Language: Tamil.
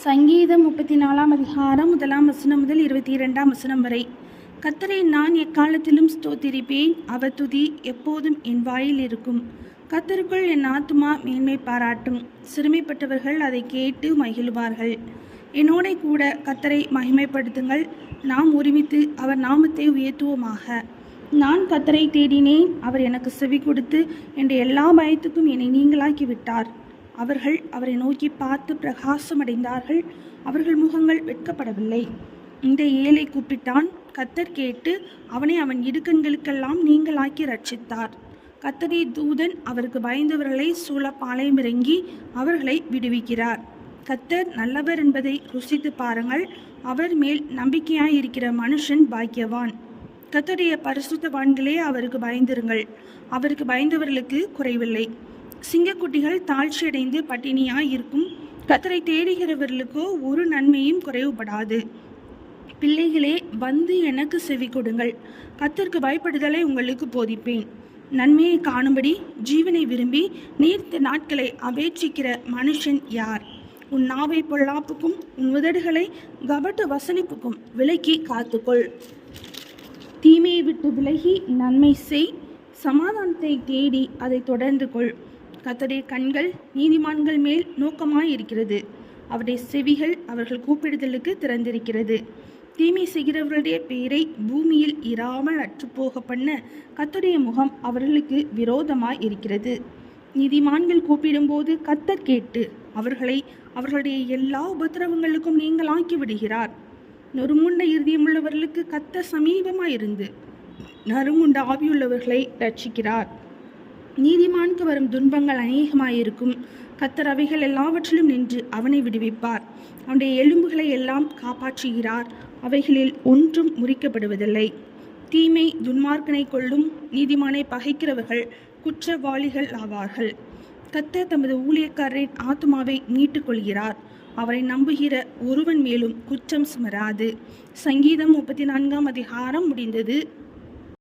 சங்கீதம் 34 அதிகாரம் 1 வசனம் முதல் 22 வசனம் வரை. கர்த்தரை நான் எக்காலத்திலும் ஸ்தோத்திரிப்பேன், அவர் துதி எப்போதும் என் வாயில் இருக்கும். கர்த்தருக்குள் என் ஆத்துமா மேன்மை பாராட்டும், சிறுமைப்பட்டவர்கள் அதை கேட்டு மகிழ்வார்கள். என்னோட கூட கர்த்தரை மகிமைப்படுத்துங்கள், நாம் ஒருமித்து அவர் நாமத்தை உயர்த்துவோமாக. நான் கர்த்தரை தேடினேன், அவர் எனக்கு செவி கொடுத்து என்ற எல்லா பயத்துக்கும் என்னை நீங்களாக்கி விட்டார். அவர்கள் அவரை நோக்கி பார்த்து பிரகாசமடைந்தார்கள், அவர்கள் முகங்கள் வெட்கப்படவில்லை. இந்த ஏழை கூப்பிட்டான், கர்த்தர் கேட்டு அவனை அவன் இடுக்கண்களுக்கெல்லாம் நீங்களாக்கி ரட்சித்தார். கர்த்தருடைய தூதன் அவருக்கு பயந்தவர்களை சூழ பாளையம் இறங்கி அவர்களை விடுவிக்கிறார். கர்த்தர் நல்லவர் என்பதை ருசித்து பாருங்கள், அவர் மேல் நம்பிக்கையாயிருக்கிற மனுஷன் பாக்கியவான். கர்த்தருடைய பரிசுத்தவான்களே அவருக்கு பயந்திருங்கள், அவருக்கு பயந்தவர்களுக்கு குறைவில்லை. சிங்கக்குட்டிகள் தாழ்ச்சியடைந்து பட்டினியாய் இருக்கும், கர்த்தரை தேடுகிறவர்களுக்கோ ஒரு நன்மையும் குறைவுபடாது. பிள்ளைகளே, வந்து எனக்கு செவி கொடுங்கள், கர்த்தருக்கு பயப்படுதலை உங்களுக்கு போதிப்பேன். நன்மையை காணும்படி ஜீவனை விரும்பி நீர்த்த நாட்களை அபேட்சிக்கிற மனுஷன் யார்? உன் நாவை பொல்லாப்புக்கும் உன் உதடுகளை கபட்டு வசனிப்புக்கும் விலக்கி காத்துக்கொள். தீமையை விட்டு விலகி நன்மை செய், சமாதானத்தை தேடி அதை தொடர்ந்து கொள். கர்த்தருடைய கண்கள் நீதிமான்கள் மேல் நோக்கமாயிருக்கிறது, அவருடைய செவிகள் அவர்கள் கூப்பிடுதலுக்கு திறந்திருக்கிறது. தீமை செய்கிறவர்களுடைய பேரை பூமியில் இராமல் அற்றுப்போக பண்ண கர்த்தருடைய முகம் அவர்களுக்கு விரோதமாய் இருக்கிறது. நீதிமான்கள் கூப்பிடும்போது கர்த்தர் கேட்டு அவர்களை அவர்களுடைய எல்லா உபத்திரவங்களுக்கும் நீங்களாக்கி விடுகிறார். நொறுங்குண்ட இருதயமுள்ளவர்களுக்கு கர்த்தர் சமீபமாயிருந்து நறுங்குண்ட ஆவியுள்ளவர்களை ரட்சிக்கிறார். நீதிமானுக்கு வரும் துன்பங்கள் அநேகமாயிருக்கும், கர்த்தர் அவைகள் எல்லாவற்றிலும் நின்று அவனை விடுவிப்பார். அவனுடைய எலும்புகளை எல்லாம் காப்பாற்றுகிறார், அவைகளில் ஒன்றும் முறிக்கப்படுவதில்லை. தீமை துன்மார்க்கனை கொள்ளும், நீதிமானை பகைக்கிறவர்கள் குற்றவாளிகள் ஆவார்கள். கர்த்தர் தமது ஊழியக்காரரின் ஆத்துமாவை மீட்டுக் கொள்கிறார், அவரை நம்புகிற ஒருவன் மேலும் குற்றம் சுமராது. சங்கீதம் 34 அதிகாரம் முடிந்தது.